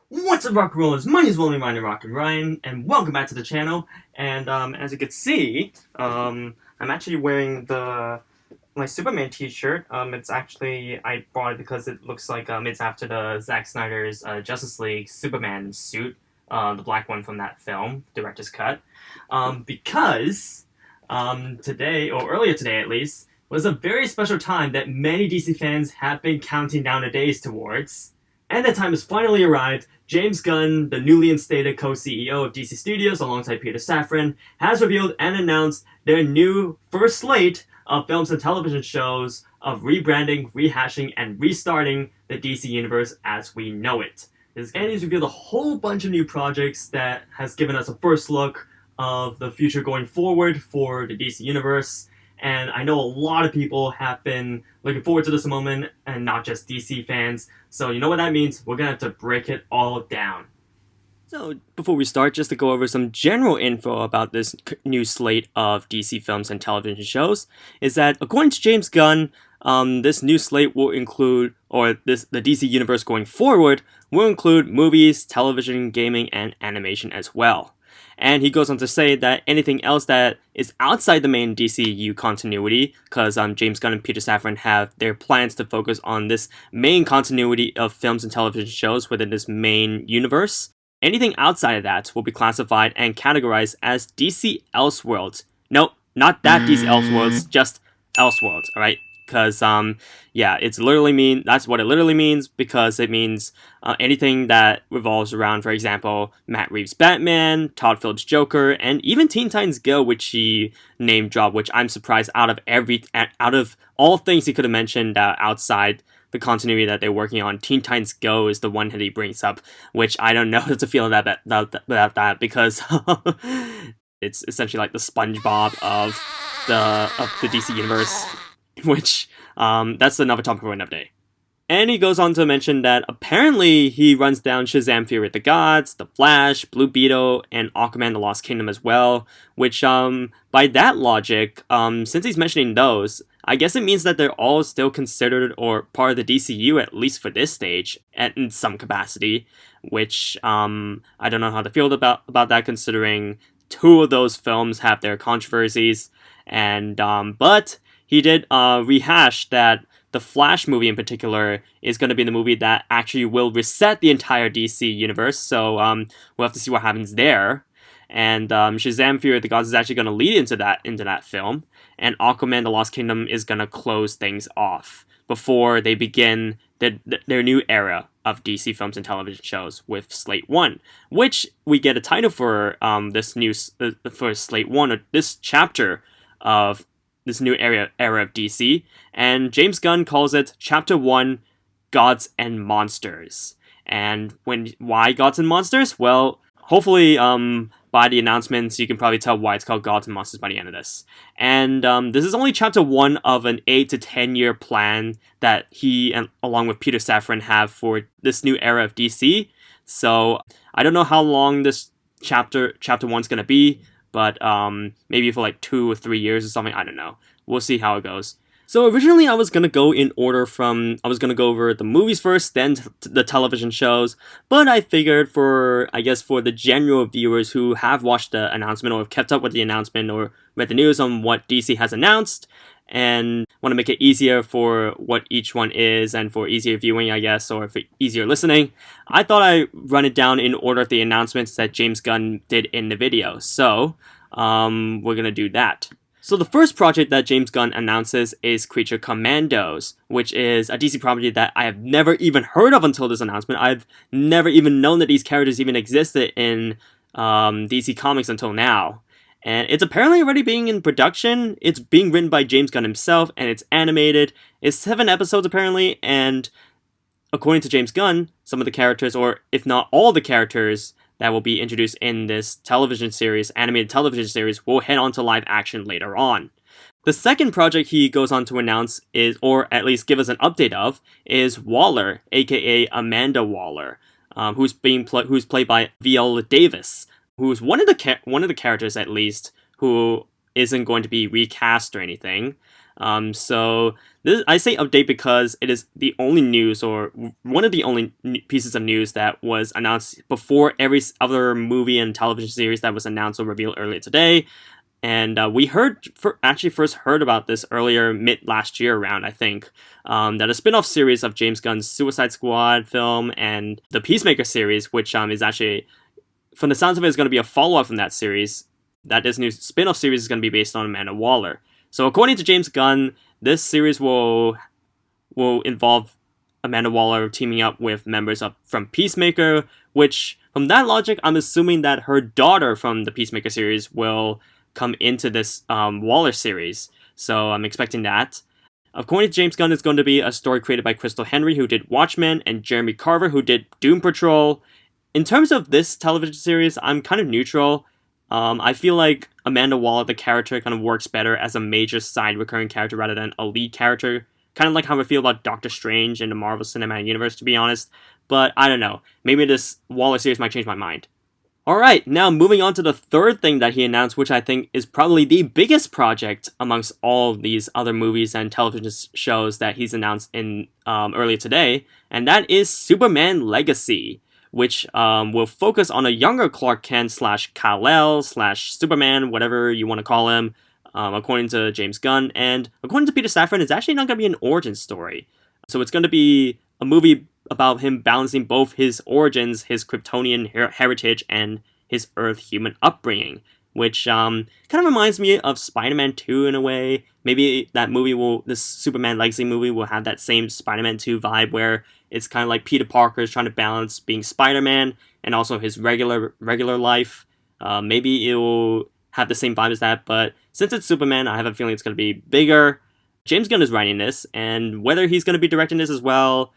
What's up, rock and rollers? My name is William Ryan Rock and Ryan, and welcome back to the channel. And as you can see, I'm actually wearing my Superman T-shirt. It's actually I bought it because it looks like it's after the Zack Snyder's Justice League Superman suit, the black one from that film, director's cut. Because today, or earlier today at least, was a very special time that many DC fans have been counting down the days towards. And the time has finally arrived. James Gunn, the newly instated co-CEO of DC Studios alongside Peter Safran, has revealed and announced their new first slate of films and television shows of rebranding, rehashing, and restarting the DC universe as we know it. And he's revealed a whole bunch of new projects that has given us a first look of the future going forward for the DC universe. And I know a lot of people have been looking forward to this moment, and not just DC fans. So you know what that means? We're gonna have to break it all down. So before we start, just to go over some general info about this new slate of DC films and television shows, is that according to James Gunn, this new slate will include, the DC universe going forward will include movies, television, gaming, and animation as well. And he goes on to say that anything else that is outside the main DCEU continuity, because James Gunn and Peter Safran have their plans to focus on this main continuity of films and television shows within this main universe, anything outside of that will be classified and categorized as DC Elseworlds. Nope, not that DC Elseworlds, just Elseworlds, alright? Because, that's what it literally means, because it means anything that revolves around, for example, Matt Reeves Batman, Todd Philips Joker, and even Teen Titans Go, which he name dropped, which I'm surprised out of all things he could have mentioned outside the continuity that they're working on, Teen Titans Go is the one that he brings up, which I don't know how to feel about that because it's essentially like the SpongeBob of the DC universe. Which, that's another topic for another day. And he goes on to mention that apparently he runs down Shazam Fury of the Gods, The Flash, Blue Beetle, and Aquaman The Lost Kingdom as well, which, by that logic, since he's mentioning those, I guess it means that they're all still considered or part of the DCU, at least for this stage, in some capacity, which, I don't know how to feel about that, considering two of those films have their controversies, and, but he did rehash that the Flash movie in particular is going to be the movie that actually will reset the entire DC universe, so we'll have to see what happens there. And Shazam Fury of the Gods is actually going to lead into that film, and Aquaman The Lost Kingdom is going to close things off before they begin their new era of DC films and television shows with Slate 1, which we get a title for for Slate 1, or this chapter of this new era of DC, and James Gunn calls it Chapter 1, Gods and Monsters. And why Gods and Monsters? Well, hopefully, by the announcements, you can probably tell why it's called Gods and Monsters by the end of this. And this is only Chapter 1 of an 8 to 10 year plan that he, and along with Peter Safran, have for this new era of DC. So, I don't know how long this Chapter 1's gonna be, but maybe for like 2 or 3 years or something, I don't know. We'll see how it goes. So originally I was going to go in order I was going to go over the movies first, then the television shows, but I figured for the general viewers who have watched the announcement or have kept up with the announcement or read the news on what DC has announced, and want to make it easier for what each one is and for easier viewing, I guess, or for easier listening, I thought I'd run it down in order of the announcements that James Gunn did in the video. So, we're going to do that. So the first project that James Gunn announces is Creature Commandos, which is a DC property that I have never even heard of until this announcement. I've never even known that these characters even existed in DC Comics until now. And it's apparently already being in production. It's being written by James Gunn himself, and it's animated. It's 7 episodes apparently, and according to James Gunn, some of the characters, or if not all the characters that will be introduced in this animated television series, will head on to live action later on. The second project he goes on to announce is, or at least give us an update of, is Waller, aka Amanda Waller, who's played by Viola Davis, who's one of the characters at least who isn't going to be recast or anything. So this, I say update because it is the only news, or one of the only pieces of news that was announced before every other movie and television series that was announced or revealed earlier today. And we actually first heard about this earlier, mid last year around, I think, that a spin-off series of James Gunn's Suicide Squad film and the Peacemaker series, which is actually, from the sounds of it, is going to be a follow-up from that series. That this new spin-off series is going to be based on Amanda Waller. So according to James Gunn, this series will involve Amanda Waller teaming up with members from Peacemaker, which, from that logic, I'm assuming that her daughter from the Peacemaker series will come into this Waller series. So I'm expecting that. According to James Gunn, it's going to be a story created by Crystal Henry, who did Watchmen, and Jeremy Carver, who did Doom Patrol. In terms of this television series, I'm kind of neutral. I feel like Amanda Waller, the character, kind of works better as a major side recurring character rather than a lead character. Kind of like how I feel about Doctor Strange in the Marvel Cinematic Universe, to be honest. But I don't know. Maybe this Waller series might change my mind. Alright, now moving on to the third thing that he announced, which I think is probably the biggest project amongst all these other movies and television shows that he's announced in earlier today, and that is Superman Legacy, which will focus on a younger Clark Kent / Kal-El / Superman, whatever you want to call him, according to James Gunn, and according to Peter Safran, it's actually not going to be an origin story. So it's going to be a movie about him balancing both his origins, his Kryptonian heritage, and his Earth human upbringing, which kind of reminds me of Spider-Man 2 in a way. Maybe this Superman Legacy movie will have that same Spider-Man 2 vibe where it's kind of like Peter Parker is trying to balance being Spider-Man and also his regular life. Maybe it will have the same vibe as that, but since it's Superman, I have a feeling it's going to be bigger. James Gunn is writing this, and whether he's going to be directing this as well,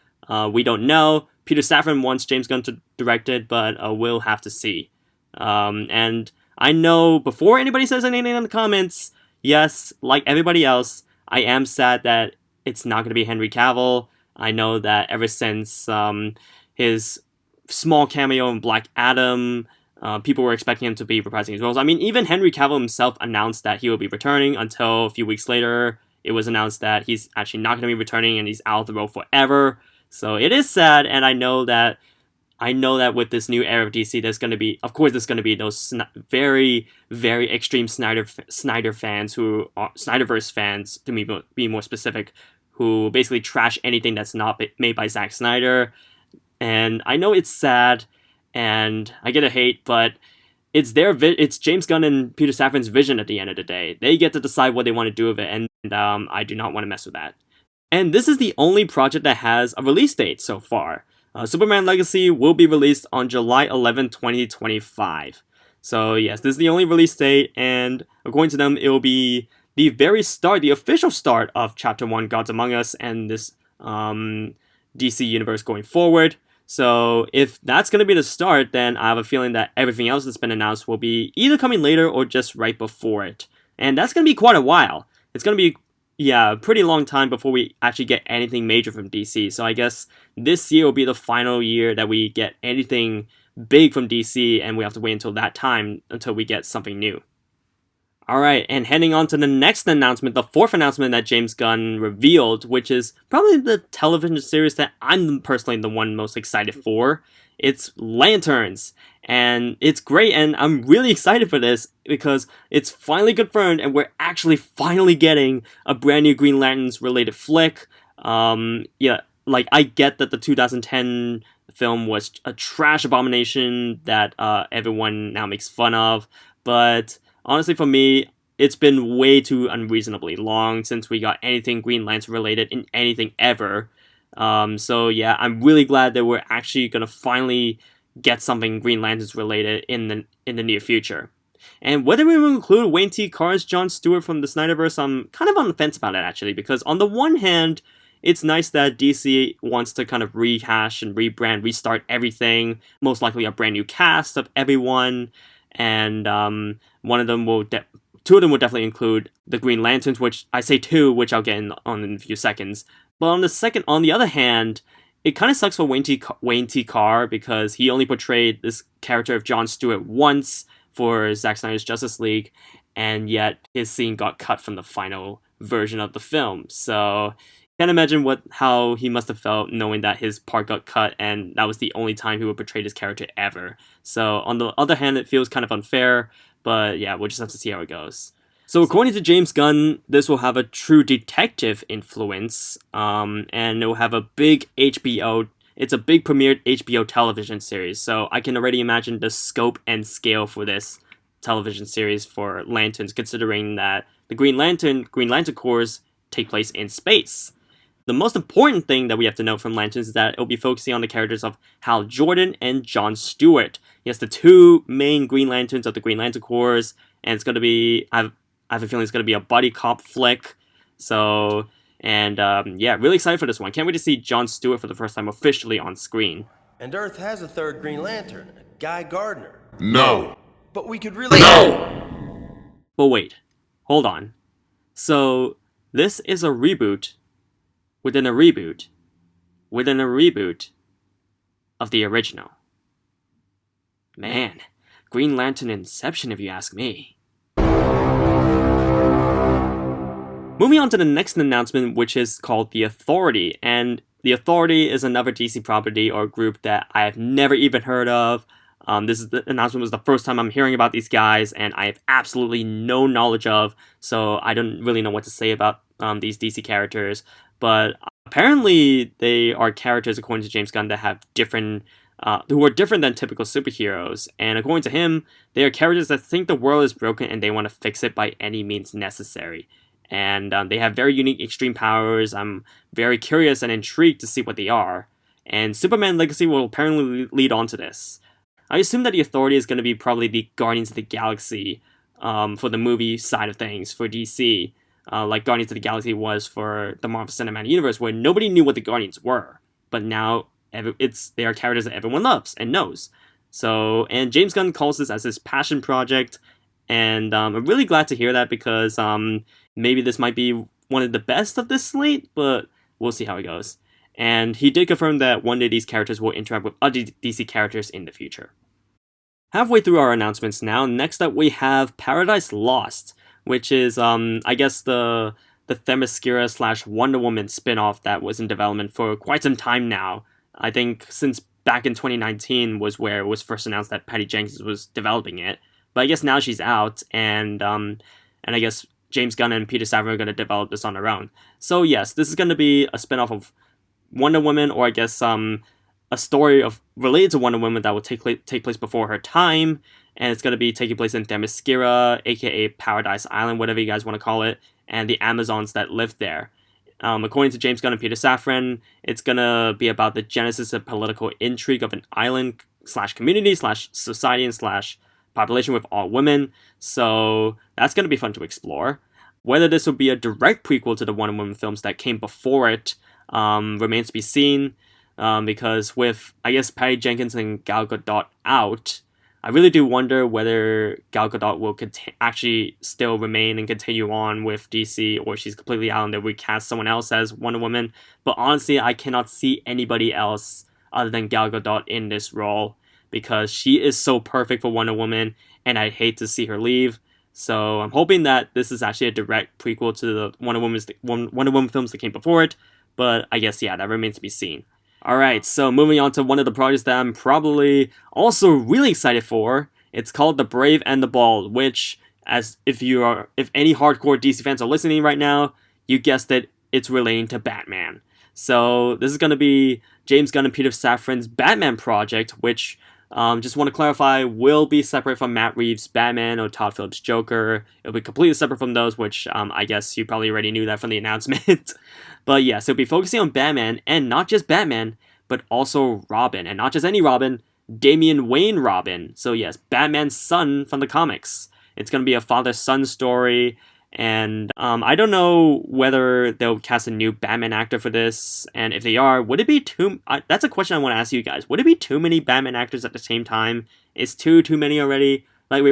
we don't know. Peter Safran wants James Gunn to direct it, but we'll have to see. And I know before anybody says anything in the comments, yes, like everybody else, I am sad that it's not going to be Henry Cavill. I know that ever since his small cameo in Black Adam, people were expecting him to be reprising his roles. I mean, even Henry Cavill himself announced that he will be returning until a few weeks later. It was announced that he's actually not going to be returning and he's out of the role forever. So it is sad, and I know that with this new era of DC, there's going to be those very, very extreme Snyder fans who are Snyderverse fans, to be more specific, who basically trash anything that's not made by Zack Snyder. And I know it's sad, and I get a hate, but it's it's James Gunn and Peter Safran's vision at the end of the day. They get to decide what they want to do with it, and I do not want to mess with that. And this is the only project that has a release date so far. Superman Legacy will be released on July 11, 2025. So yes, this is the only release date, and according to them, it will be the official start of Chapter 1 Gods Among Us and this DC universe going forward. So if that's going to be the start, then I have a feeling that everything else that's been announced will be either coming later or just right before it. And that's going to be quite a while. It's going to be a pretty long time before we actually get anything major from DC. So I guess this year will be the final year that we get anything big from DC, and we have to wait until that time until we get something new. Alright, and heading on to the next announcement, the fourth announcement that James Gunn revealed, which is probably the television series that I'm personally the one most excited for. It's Lanterns, and it's great, and I'm really excited for this because it's finally confirmed, and we're actually finally getting a brand new Green Lanterns related flick. Like, I get that the 2010 film was a trash abomination that everyone now makes fun of, but honestly, for me, it's been way too unreasonably long since we got anything Green Lantern related in anything ever. So yeah, I'm really glad that we're actually gonna finally get something Green Lanterns related in the near future. And whether we will include Wayne T. Carr as Jon Stewart from the Snyderverse, I'm kind of on the fence about it actually, because on the one hand, it's nice that DC wants to kind of rehash and rebrand, restart everything, most likely a brand new cast of everyone, and two of them will definitely include the Green Lanterns, which I say two, which I'll get on in a few seconds. But on the other hand, it kind of sucks for Wayne T. Carr because he only portrayed this character of Jon Stewart once for Zack Snyder's Justice League, and yet his scene got cut from the final version of the film. So can't imagine how he must have felt knowing that his part got cut and that was the only time he would portray this character ever. So on the other hand, it feels kind of unfair, but yeah, we'll just have to see how it goes. So according to James Gunn, this will have a true detective influence, and it will have a big HBO. It's a big premiered HBO television series, so I can already imagine the scope and scale for this television series for Lanterns, considering that the Green Lantern Corps take place in space. The most important thing that we have to know from Lanterns is that it'll be focusing on the characters of Hal Jordan and John Stewart. Yes, the two main Green Lanterns of the Green Lantern Corps, and it's going to be, I have a feeling it's going to be a buddy cop flick. So, and yeah, really excited for this one. Can't wait to see John Stewart for the first time officially on screen. And Earth has a third Green Lantern, Guy Gardner. No. But we could really... No! But wait, hold on. So, this is a reboot within a reboot within a reboot of the original. Man, Green Lantern Inception if you ask me. Moving on to the next announcement, which is called The Authority, and The Authority is another DC property or group that I have never even heard of. The announcement was the first time I'm hearing about these guys, and I have absolutely no knowledge of, so I don't really know what to say about these DC characters. But apparently, they are characters, according to James Gunn, that have who are different than typical superheroes. And according to him, they are characters that think the world is broken and they want to fix it by any means necessary. And they have very unique extreme powers. I'm very curious and intrigued to see what they are. And Superman Legacy will apparently lead on to this. I assume that the Authority is going to be probably the Guardians of the Galaxy for the movie side of things for DC. Like Guardians of the Galaxy was for the Marvel Cinematic Universe, where nobody knew what the Guardians were. But now they are characters that everyone loves and knows. So, and James Gunn calls this as his passion project. And I'm really glad to hear that because maybe this might be one of the best of this slate, but we'll see how it goes. And he did confirm that one day these characters will interact with other DC characters in the future. Halfway through our announcements now, next up we have Paradise Lost, which is, I guess, the Themyscira / Wonder Woman spin-off that was in development for quite some time now. I think since back in 2019 was where it was first announced that Patty Jenkins was developing it. But I guess now she's out, and I guess James Gunn and Peter Safran are going to develop this on their own. So yes, this is going to be a spin-off of Wonder Woman, or I guess a story related to Wonder Woman that will take place before her time, and it's going to be taking place in Themyscira, aka Paradise Island, whatever you guys want to call it, and the Amazons that live there. According to James Gunn and Peter Safran, it's going to be about the genesis of political intrigue of an island / community / society and / population with all women, so that's going to be fun to explore. Whether this will be a direct prequel to the Wonder Woman films that came before it remains to be seen, because with, I guess, Patty Jenkins and Gal Gadot out, I really do wonder whether Gal Gadot will actually still remain and continue on with DC, or she's completely out and they recast someone else as Wonder Woman. But honestly, I cannot see anybody else other than Gal Gadot in this role, because she is so perfect for Wonder Woman, and I hate to see her leave. So I'm hoping that this is actually a direct prequel to the Wonder Woman films that came before it, but I guess, yeah, that remains to be seen. Alright, so moving on to one of the projects that I'm probably also really excited for. It's called The Brave and the Bold, which, if any hardcore DC fans are listening right now, you guessed it, it's relating to Batman. So this is going to be James Gunn and Peter Safran's Batman project, which, just want to clarify, will be separate from Matt Reeves Batman or Todd Philips Joker. It'll be completely separate from those, which I guess you probably already knew that from the announcement. But yes, it'll be focusing on Batman, and not just Batman, but also Robin. And not just any Robin, Damian Wayne Robin. So yes, Batman's son from the comics. It's going to be a father-son story, and I don't know whether they'll cast a new Batman actor for this, and if they are, would it be that's a question I want to ask you guys. Would it be too many Batman actors at the same time? Is too many already? Like, we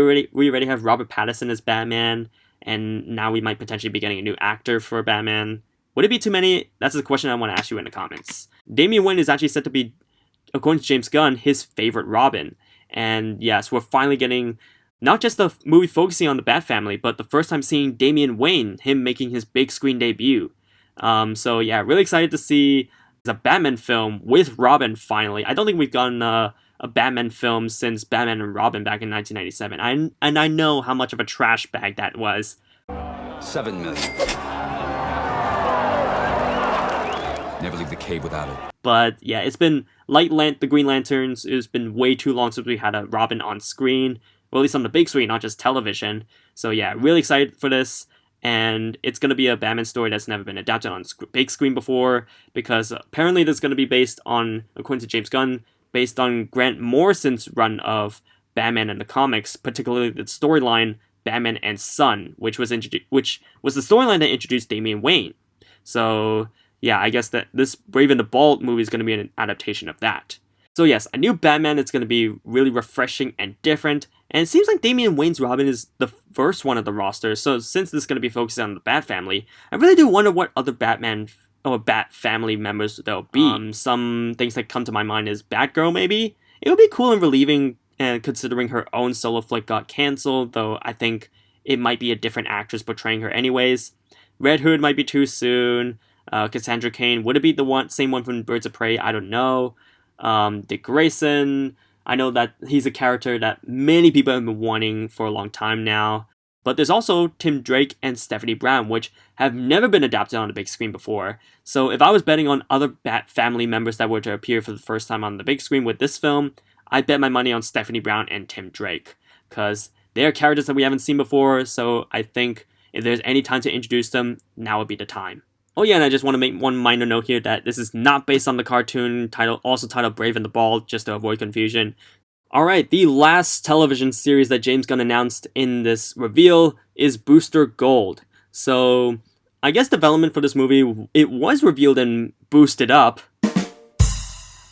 already have Robert Pattinson as Batman, and now we might potentially be getting a new actor for Batman. Would it be too many? That's a question I want to ask you in the comments. Damian Wayne is actually said to be, according to James Gunn, his favorite Robin. And yes, we're finally getting not just the movie focusing on the Bat family, but the first time seeing Damian Wayne, him making his big screen debut. So yeah, really excited to see the Batman film with Robin finally. I don't think we've gotten a Batman film since Batman and Robin back in 1997. And I know how much of a trash bag that was. 7 million. Never leave the cave without it. But yeah, it's been the Green Lanterns. It's been way too long since we had a Robin on screen, well, at least on the big screen, not just television. So yeah, really excited for this. And it's going to be a Batman story that's never been adapted on big screen before, because apparently this is going to be based on, according to James Gunn, based on Grant Morrison's run of Batman in the comics, particularly the storyline Batman and Son, which was the storyline that introduced Damian Wayne. So yeah, I guess that this Brave and the Bold movie is going to be an adaptation of that. So yes, a new Batman that's going to be really refreshing and different, and it seems like Damian Wayne's Robin is the first one of the roster, so since this is going to be focused on the Bat family, I really do wonder what other Batman or Bat family members there'll be. Some things that come to my mind is Batgirl maybe? It would be cool and relieving, and considering her own solo flick got cancelled, though I think it might be a different actress portraying her anyways. Red Hood might be too soon. Cassandra Cain, would it be the same one from Birds of Prey? I don't know. Dick Grayson, I know that he's a character that many people have been wanting for a long time now. But there's also Tim Drake and Stephanie Brown, which have never been adapted on the big screen before. So if I was betting on other Bat family members that were to appear for the first time on the big screen with this film, I'd bet my money on Stephanie Brown and Tim Drake, because they are characters that we haven't seen before, so I think if there's any time to introduce them, now would be the time. Oh yeah, and I just want to make one minor note here that this is not based on the cartoon also titled Brave and the Bold, just to avoid confusion. Alright, the last television series that James Gunn announced in this reveal is Booster Gold. So, I guess development for this movie, it was revealed and boosted up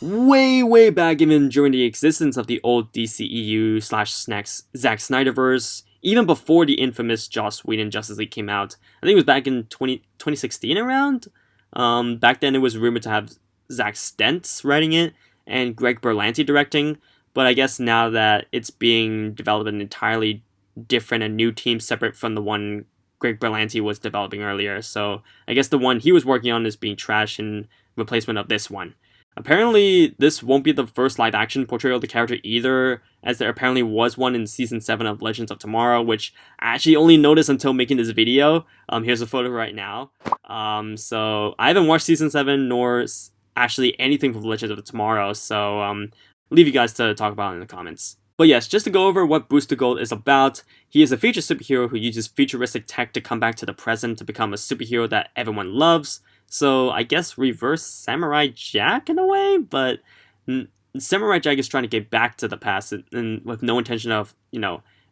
way back even during the existence of the old DCEU / Zack Snyderverse, even before the infamous Joss Whedon Justice League came out. I think it was back in 2016 around. Back then it was rumored to have Zack Stentz writing it and Greg Berlanti directing, but I guess now that it's being developed an entirely different and new team separate from the one Greg Berlanti was developing earlier, so I guess the one he was working on is being trashed in replacement of this one. Apparently, this won't be the first live-action portrayal of the character either, as there apparently was one in Season 7 of Legends of Tomorrow, which I actually only noticed until making this video. Here's a photo right now. So I haven't watched Season 7, nor actually anything from Legends of Tomorrow, so leave you guys to talk about it in the comments. But yes, just to go over what Booster Gold is about, he is a future superhero who uses futuristic tech to come back to the present to become a superhero that everyone loves. So I guess reverse Samurai Jack in a way, but Samurai Jack is trying to get back to the past and with no intention of,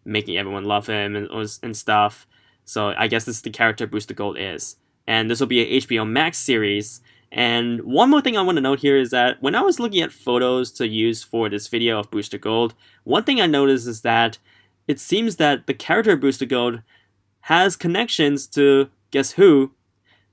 making everyone love him and stuff. So I guess this is the character Booster Gold is. And this will be an HBO Max series. And one more thing I want to note here is that when I was looking at photos to use for this video of Booster Gold, one thing I noticed is that it seems that the character Booster Gold has connections to, guess who?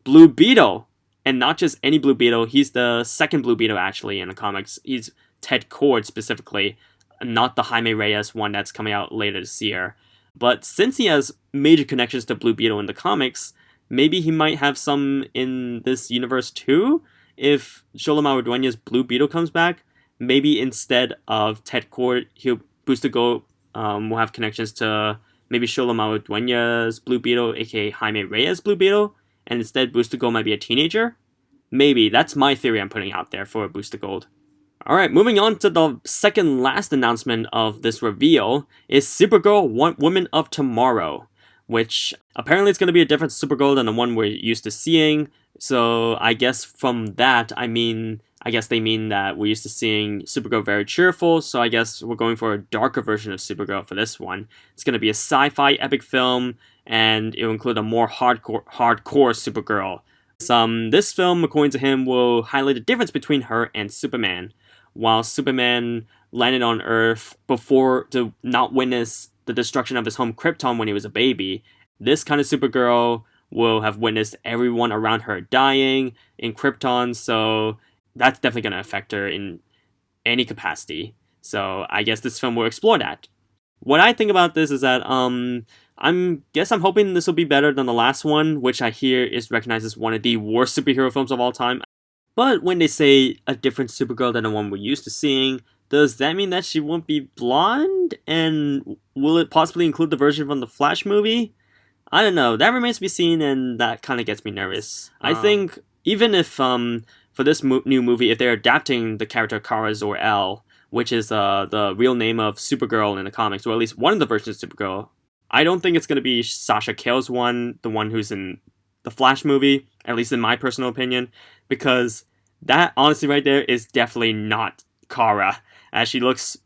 Blue Beetle. And not just any Blue Beetle, he's the second Blue Beetle actually in the comics. He's Ted Kord specifically, not the Jaime Reyes one that's coming out later this year. But since he has major connections to Blue Beetle in the comics, maybe he might have some in this universe too? If Sholomar Dueña's Blue Beetle comes back, maybe instead of Ted Kord, Booster Gold will have connections to maybe Sholomar Dueña's Blue Beetle, aka Jaime Reyes' Blue Beetle, and instead Booster Gold might be a teenager? Maybe. That's my theory I'm putting out there for Booster Gold. Alright, moving on to the second last announcement of this reveal is Supergirl Woman of Tomorrow, which apparently it's going to be a different Supergirl than the one we're used to seeing. So I guess from that, I guess they mean that we're used to seeing Supergirl very cheerful, so I guess we're going for a darker version of Supergirl for this one. It's going to be a sci-fi epic film, and it will include a more hardcore Supergirl. This film, according to him, will highlight the difference between her and Superman. While Superman landed on Earth before to not witness the destruction of his home Krypton when he was a baby, this kind of Supergirl will have witnessed everyone around her dying in Krypton, so that's definitely going to affect her in any capacity. So I guess this film will explore that. what I think about this is that I'm hoping this will be better than the last one, which I hear is recognized as one of the worst superhero films of all time. But when they say a different Supergirl than the one we're used to seeing, does that mean that she won't be blonde? And will it possibly include the version from the Flash movie? I don't know. That remains to be seen, and that kind of gets me nervous. I think even if for this new movie, if they're adapting the character Kara Zor-El, which is the real name of Supergirl in the comics, or at least one of the versions of Supergirl, I don't think it's going to be Sasha Cale's one, the one who's in the Flash movie, at least in my personal opinion, because that, honestly, right there is definitely not Kara, as she looks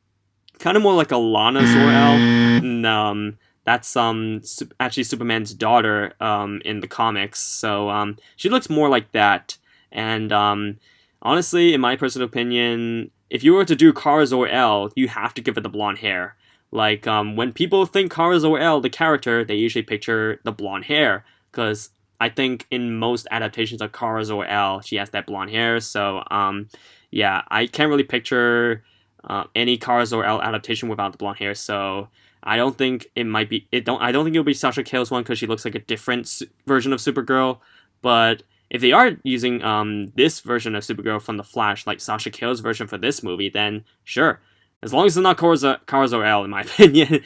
kind of more like a Lana Zor-El, and that's actually Superman's daughter in the comics, so she looks more like that, and honestly, in my personal opinion, if you were to do Kara Zor-El, you have to give her the blonde hair. Like, when people think Kara Zor-El, the character, they usually picture the blonde hair, because I think in most adaptations of Kara Zor-El, she has that blonde hair, so, yeah, I can't really picture any Kara Zor-El adaptation without the blonde hair, so I don't think it might be, I don't think it'll be Sasha Cale's one, because she looks like a different version of Supergirl, but if they are using this version of Supergirl from The Flash, like Sasha Cale's version for this movie, then sure. As long as it's not Kara Zor-El, in my opinion.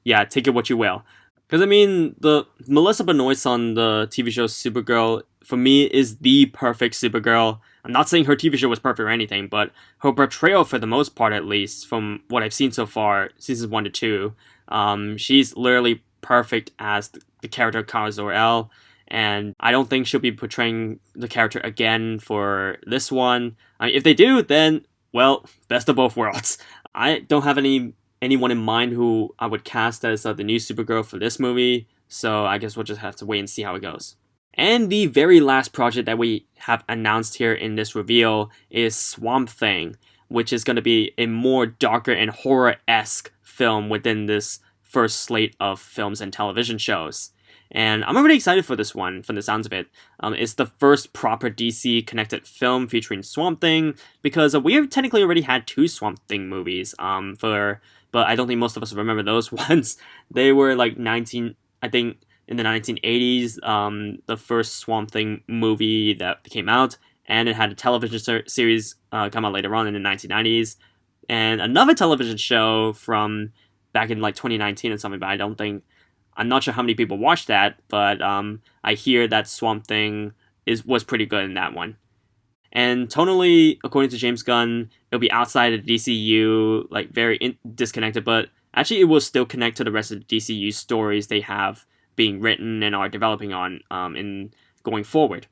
Yeah, take it what you will. Because, I mean, the Melissa Benoist on the TV show Supergirl, for me, is the perfect Supergirl. I'm not saying her TV show was perfect or anything, but her portrayal, for the most part at least, from what I've seen so far, seasons 1 to 2, she's literally perfect as the character Kara Zor-El. And I don't think she'll be portraying the character again for this one. I mean, if they do, then, well, best of both worlds. I don't have anyone in mind who I would cast as the new Supergirl for this movie, so I guess we'll just have to wait and see how it goes. And the very last project that we have announced here in this reveal is Swamp Thing, which is going to be a more darker and horror-esque film within this first slate of films and television shows. And I'm really excited for this one, from the sounds of it. It's the first proper DC-connected film featuring Swamp Thing, because we have technically already had 2 Swamp Thing movies, but I don't think most of us remember those ones. They were like I think in the 1980s, the first Swamp Thing movie that came out, and it had a television series come out later on in the 1990s, and another television show from back in like 2019 or something, but I'm not sure how many people watched that, but I hear that Swamp Thing was pretty good in that one. And tonally, according to James Gunn, it'll be outside of the DCEU, like very disconnected, but actually it will still connect to the rest of the DCEU stories they have being written and are developing on in going forward.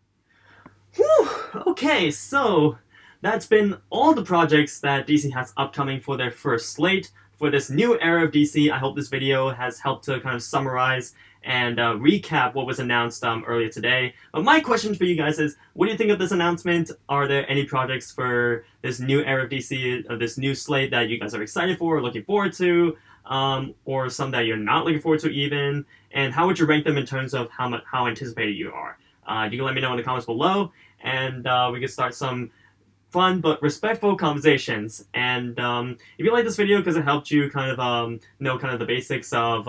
Whew! Okay, so that's been all the projects that DC has upcoming for their first slate. For this new era of DC, I hope this video has helped to kind of summarize and recap what was announced earlier today. But my question for you guys is, what do you think of this announcement? Are there any projects for this new era of DC, this new slate that you guys are excited for or looking forward to? Or some that you're not looking forward to even? And how would you rank them in terms of how anticipated you are? You can let me know in the comments below, and we can start some fun but respectful conversations. And if you like this video because it helped you kind of know kind of the basics of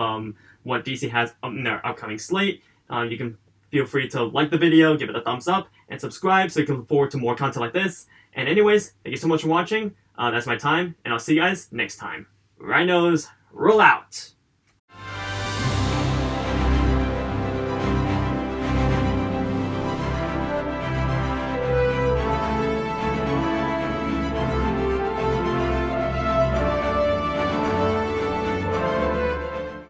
what DC has in their upcoming slate, you can feel free to like the video, give it a thumbs up, and subscribe so you can look forward to more content like this. And anyways, thank you so much for watching. That's my time, and I'll see you guys next time. Rhinos, roll out!